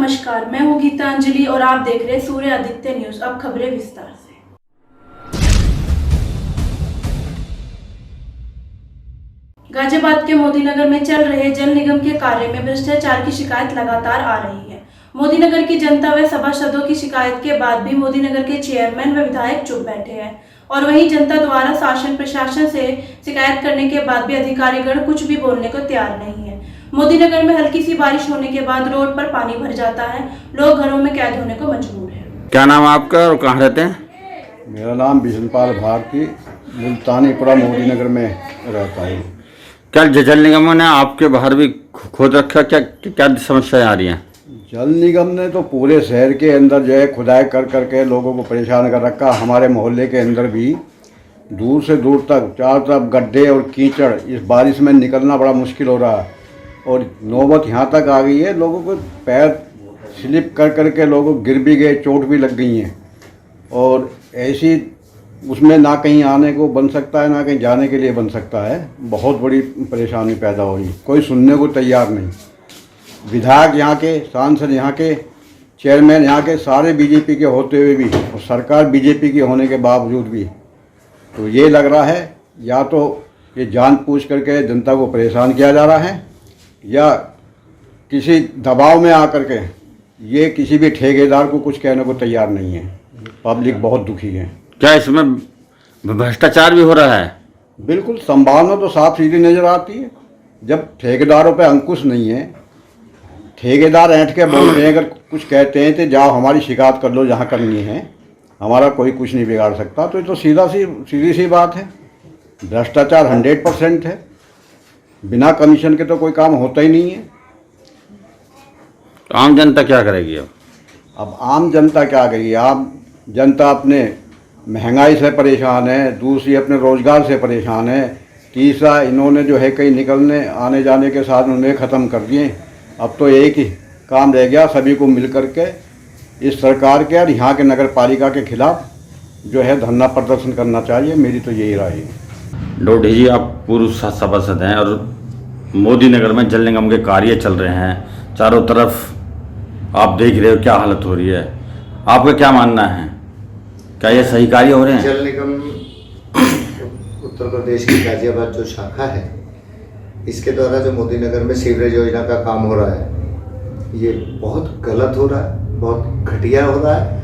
नमस्कार, मैं हूँ गीतांजलि और आप देख रहे हैं सूर्य आदित्य न्यूज। अब खबरें विस्तार से। गाजियाबाद के मोदीनगर में चल रहे जल निगम के कार्य में भ्रष्टाचार की शिकायत लगातार आ रही है। मोदीनगर की जनता व सभासदों की शिकायत के बाद भी मोदीनगर के चेयरमैन व विधायक चुप बैठे हैं और वहीं जनता द्वारा शासन प्रशासन से शिकायत करने के बाद भी अधिकारीगण कुछ भी बोलने को तैयार नहीं है। मोदीनगर में हल्की सी बारिश होने के बाद रोड पर पानी भर जाता है, लोग घरों में कैद होने को मजबूर है। क्या नाम आपका और कहाँ रहते हैं? मेरा नाम बिशनपाल भारती, मुल्तानीपुरा मोदीनगर में रहता है। क्या जल निगम ने आपके बाहर भी खोद रखा? क्या समस्याएं आ रही हैं? जल निगम ने तो पूरे शहर के अंदर जो है खुदाई कर करके लोगों को परेशान कर रखा। हमारे मोहल्ले के अंदर भी दूर से दूर तक चारों तरफ गड्ढे और कीचड़, इस बारिश में निकलना बड़ा मुश्किल हो रहा है और नौबत यहाँ तक आ गई है, लोगों को पैर स्लिप कर करके लोग गिर भी गए, चोट भी लग गई हैं और ऐसी उसमें ना कहीं आने को बन सकता है ना कहीं जाने के लिए बन सकता है। बहुत बड़ी परेशानी पैदा हो रही, कोई सुनने को तैयार नहीं। विधायक यहाँ के, सांसद यहाँ के, चेयरमैन यहाँ के सारे बीजेपी के होते हुए भी और सरकार बीजेपी की होने के बावजूद भी तो ये लग रहा है या तो ये जानबूझ करके जनता को परेशान किया जा रहा है या किसी दबाव में आकर के ये किसी भी ठेकेदार को कुछ कहने को तैयार नहीं है। पब्लिक बहुत दुखी है। क्या इसमें भ्रष्टाचार भी हो रहा है? बिल्कुल, संभावना तो साफ सीधी नज़र आती है। जब ठेकेदारों पे अंकुश नहीं है, ठेकेदार ऐंठ के बोलते हैं, अगर कुछ कहते हैं तो जाओ हमारी शिकायत कर लो जहाँ करनी है, हमारा कोई कुछ नहीं बिगाड़ सकता, तो ये तो सीधी सी बात है। भ्रष्टाचार 100% है, बिना कमीशन के तो कोई काम होता ही नहीं है। आम जनता क्या करेगी अब आम जनता क्या करेगी? आम जनता अपने महंगाई से परेशान है, दूसरी अपने रोज़गार से परेशान है, तीसरा इन्होंने जो है कहीं निकलने आने जाने के साधन उन्हें ख़त्म कर दिए। अब तो एक ही काम रह गया, सभी को मिल करके इस सरकार के और यहाँ के नगर पालिका के खिलाफ जो है धरना प्रदर्शन करना चाहिए। मेरी तो यही राय है। डोडी जी, आप पूर्व सभासद हैं और मोदीनगर में जल निगम के कार्य चल रहे हैं, चारों तरफ आप देख रहे हो क्या हालत हो रही है, आपका क्या मानना है? क्या ये सही कार्य हो रहे हैं? जल निगम उत्तर प्रदेश की गाजियाबाद जो शाखा है, इसके द्वारा जो मोदीनगर में सीवरेज योजना का काम हो रहा है, ये बहुत गलत हो रहा है, बहुत घटिया हो रहा है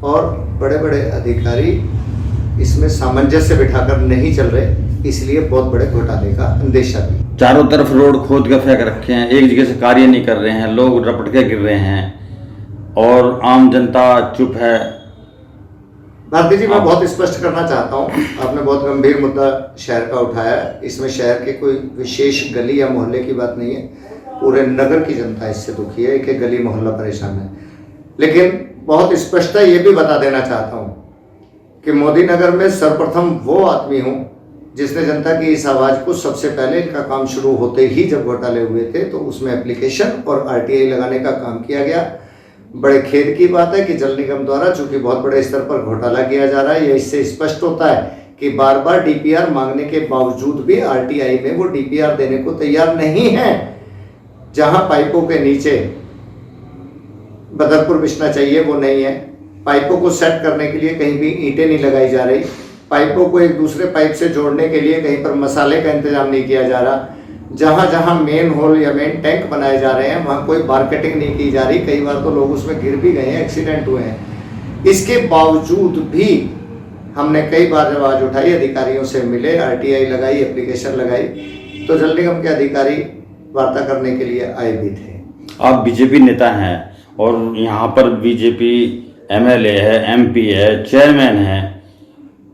और बड़े बड़े अधिकारी इसमें सामंजस्य बिठाकर नहीं चल रहे, इसलिए बहुत बड़े घोटाले का अंदेशा भी। चारों तरफ रोड खोद के फेंक रखे हैं, एक जगह से कार्य नहीं कर रहे हैं, लोग रपट के गिर रहे हैं और आम जनता चुप है। भारती जी, मैं बहुत स्पष्ट करना चाहता हूँ, आपने बहुत गंभीर मुद्दा शहर का उठाया है। इसमें शहर के कोई विशेष गली या मोहल्ले की बात नहीं है, पूरे नगर की जनता इससे दुखी है कि गली मोहल्ला परेशान है। लेकिन बहुत स्पष्टता ये भी बता देना चाहता हूँ कि मोदीनगर में सर्वप्रथम वो आदमी हूँ जिसने जनता की इस आवाज़ को सबसे पहले, इनका काम शुरू होते ही जब घोटाले हुए थे तो उसमें एप्लीकेशन और RTI लगाने का काम किया गया। बड़े खेद की बात है कि जल निगम द्वारा चूंकि बहुत बड़े स्तर पर घोटाला किया जा रहा है, यह इससे स्पष्ट होता है कि बार बार DPR मांगने के बावजूद भी RTI में वो DPR देने को तैयार नहीं है। जहां पाइपों के नीचे बदरपुर बिछना चाहिए वो नहीं है, पाइपों को सेट करने के लिए कहीं भी ईंटें नहीं लगाई जा रही, पाइपों को एक दूसरे पाइप से जोड़ने के लिए कहीं पर मसाले का इंतजाम नहीं किया जा रहा, जहां जहां मेन होल या मेन टैंक बनाए जा रहे हैं वहां कोई मार्केटिंग नहीं की जा रही। कई बार तो लोग उसमें गिर भी गए हैं, एक्सीडेंट हुए हैं। इसके बावजूद भी हमने कई बार जब आवाज उठाई, अधिकारियों से मिले, RTI लगाई, एप्लीकेशन लगाई, तो जल निगम के अधिकारी वार्ता करने के लिए आए भी थे। आप बीजेपी नेता हैं और यहाँ पर बीजेपी MLA है, MP है, चेयरमैन है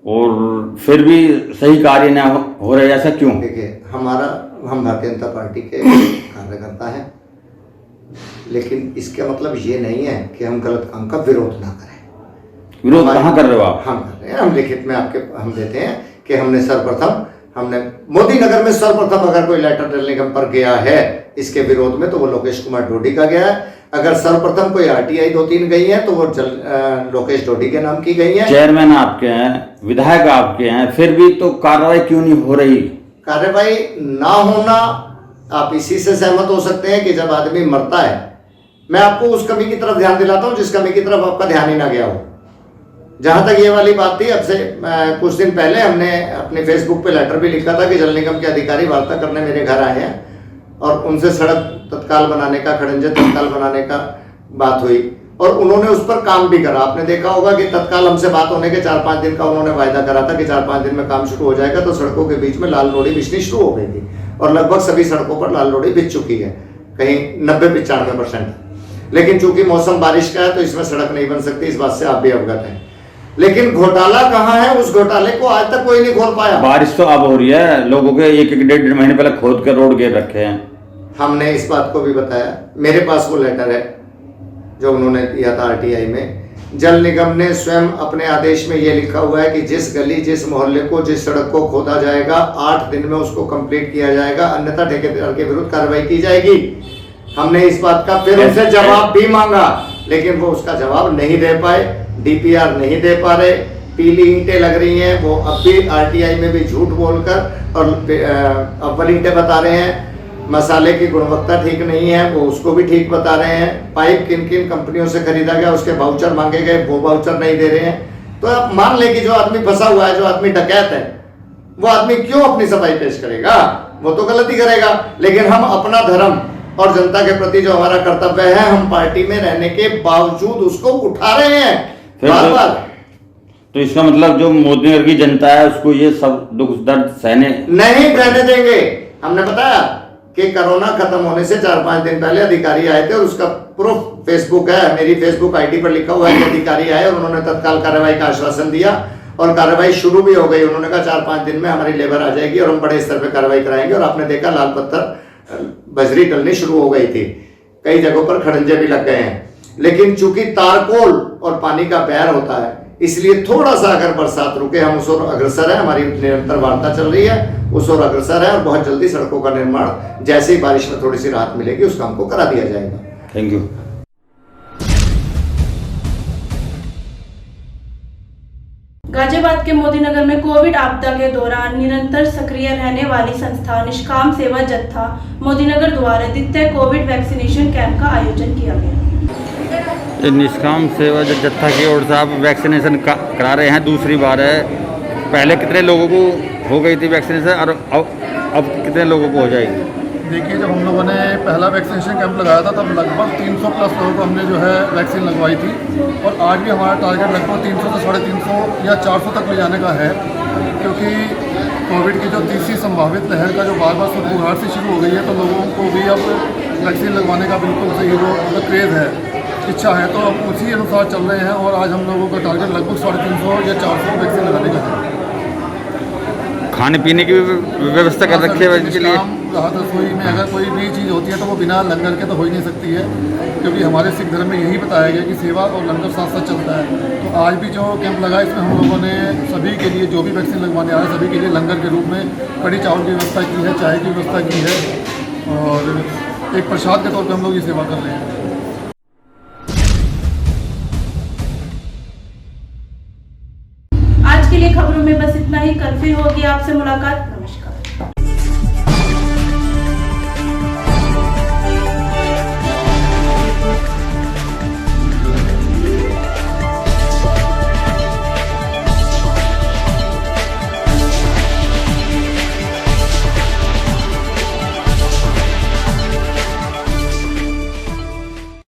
और फिर भी सही कार्य न हो रहा है, ऐसा क्यों? देखिए, हम भारतीय जनता पार्टी के कार्यकर्ता हैं, लेकिन इसका मतलब ये नहीं है कि हम गलत काम का विरोध ना करें। विरोध कहाँ कर रहे हो आप? हम कर रहे हैं, हम लिखित में हम देते हैं कि हमने मोदीनगर में सर्वप्रथम अगर कोई लेटर जल निगम पर गया है इसके विरोध में तो वो लोकेश कुमार डोडी का गया है। अगर सर्वप्रथम कोई RTI 2-3 गई है तो वो लोकेश डोडी के नाम की गई है। चेयरमैन आपके हैं, विधायक आपके हैं, फिर भी तो कार्रवाई क्यों नहीं हो रही? कार्रवाई ना होना, आप इसी से सहमत हो सकते हैं कि जब आदमी मरता है मैं आपको उस कमी की तरफ ध्यान दिलाता हूं जिस कमी की तरफ आपका ध्यान ही ना गया हो। जहां तक ये वाली बात थी, अब से कुछ दिन पहले हमने अपने फेसबुक पे लेटर भी लिखा था कि जल निगम के अधिकारी वार्ता करने मेरे घर आए हैं और उनसे सड़क तत्काल बनाने का, खड़ंजे तत्काल बनाने का बात हुई और उन्होंने उस पर काम भी करा। आपने देखा होगा कि तत्काल हमसे बात होने के 4-5 दिन का उन्होंने वायदा करा था कि 4-5 दिन में काम शुरू हो जाएगा। तो सड़कों के बीच में लाल रोड़ी बिछनी शुरू हो गई थी और लगभग सभी सड़कों पर लाल रोड़ी बिछ चुकी है, कहीं 90-95%। लेकिन चूंकि मौसम बारिश का है तो इसमें सड़क नहीं बन सकती, इस बात से आप भी अवगत हैं। लेकिन घोटाला कहाँ है? उस घोटाले को आज तक कोई नहीं खोल पाया। बारिश तो अब हो रही है, लोगों के 1-1 महीने पहले खोद के रोड गिर रखे हैं। हमने इस बात को भी बताया, मेरे पास वो लेटर है जो उन्होंने दिया था आरटीआई में। जल निगम ने स्वयं अपने आदेश में ये लिखा हुआ है कि जिस गली, जिस मोहल्ले को, जिस सड़क को खोदा जाएगा 8 दिन में उसको कंप्लीट किया जाएगा, अन्यथा ठेकेदार के विरुद्ध कार्रवाई की जाएगी। हमने इस बात का फिर उनसे जवाब भी मांगा, लेकिन वो उसका जवाब नहीं दे पाए, डीपीआर नहीं दे पा रहे। पीली ईंटें लग रही हैं, वो अब भी आरटीआई में भी झूठ बोलकर और अव्वल ईंटें बता रहे हैं। मसाले की गुणवत्ता ठीक नहीं है, वो उसको भी ठीक बता रहे हैं। पाइप किन किन कंपनियों से खरीदा गया उसके वाउचर मांगे गए, वो वाउचर नहीं दे रहे हैं। तो आप मान लें कि जो आदमी फंसा हुआ है, जो आदमी डकैत है, वो आदमी क्यों अपनी सफाई पेश करेगा? वो तो गलती करेगा। लेकिन हम अपना धर्म और जनता के प्रति जो हमारा कर्तव्य है, हम पार्टी में रहने के बावजूद उसको उठा रहे हैं बार बार। तो इसका मतलब जो मोदी नगर की जनता है उसको ये सब दुख दर्द सहने नहीं रहने देंगे। हमने बताया कि कोरोना खत्म होने से 4-5 दिन पहले अधिकारी आए थे और उसका प्रूफ फेसबुक है, मेरी फेसबुक आईडी पर लिखा हुआ है कि अधिकारी आए और उन्होंने तत्काल कार्रवाई का आश्वासन दिया और कार्रवाई शुरू भी हो गई। उन्होंने कहा 4-5 दिन में हमारी लेबर आ जाएगी और हम बड़े स्तर पर कार्रवाई कराएंगे। और आपने देखा लाल पत्थर बजरी डलनी शुरू हो गई थी, कई जगहों पर खड़ंजे भी लग गए हैं। लेकिन चूंकि तारकोल और पानी का बहर होता है, इसलिए थोड़ा सा अगर बरसात रुके, हम उस ओर अग्रसर है, हमारी निरंतर वार्ता चल रही है, उस ओर अग्रसर है और बहुत जल्दी सड़कों का निर्माण जैसे ही बारिश में थोड़ी सी राहत मिलेगी उस काम को करा दिया जाएगा। Thank you. गाजियाबाद के मोदीनगर में कोविड आपदा के दौरान निरंतर सक्रिय रहने वाली संस्था निष्काम सेवा जत्था मोदीनगर द्वारा द्वितीय कोविड वैक्सीनेशन कैंप का आयोजन किया गया। निष्काम सेवा जत्था की ओर से आप वैक्सीनेशन करा रहे हैं, दूसरी बार है। पहले कितने लोगों को हो गई थी वैक्सीनेशन और अब कितने लोगों को हो जाएगी? देखिए, जब हम लोगों ने पहला वैक्सीनेशन कैंप लगाया था तब लगभग 300 प्लस लोगों को हमने जो है वैक्सीन लगवाई थी और आज भी हमारा टारगेट लगभग 300 से 350 या 400 तक ले जाने का है, क्योंकि कोविड की जो तीसरी संभावित लहर का जो बार सुरपुहार से शुरू हो गई है, तो लोगों को भी अब वैक्सीन लगवाने का बिल्कुल सही जो क्रेज़ है, इच्छा है, तो हम उसी अनुसार चल रहे हैं। और आज हम लोगों का टारगेट लगभग 350 या 400 वैक्सीन लगाने का है। खाने पीने की व्यवस्था कर रखी है इनके लिए। राहत रसोई में अगर कोई भी चीज़ होती है तो वो बिना लंगर के तो हो ही नहीं सकती है, क्योंकि हमारे सिख धर्म में यही बताया गया कि सेवा और लंगर साथ साथ चलता है। तो आज भी जो कैंप लगा, इसमें हम लोगों ने सभी के लिए, जो भी वैक्सीन लगवाने आ रहे हैं, सभी के लिए लंगर के रूप में कड़ी चावल की व्यवस्था की है, चाय की व्यवस्था की है और एक प्रसाद के तौर पर हम लोग ये सेवा कर रहे हैं। आज के लिए खबरों में बस इतना ही। कल फिर होगी आपसे मुलाकात। नमस्कार।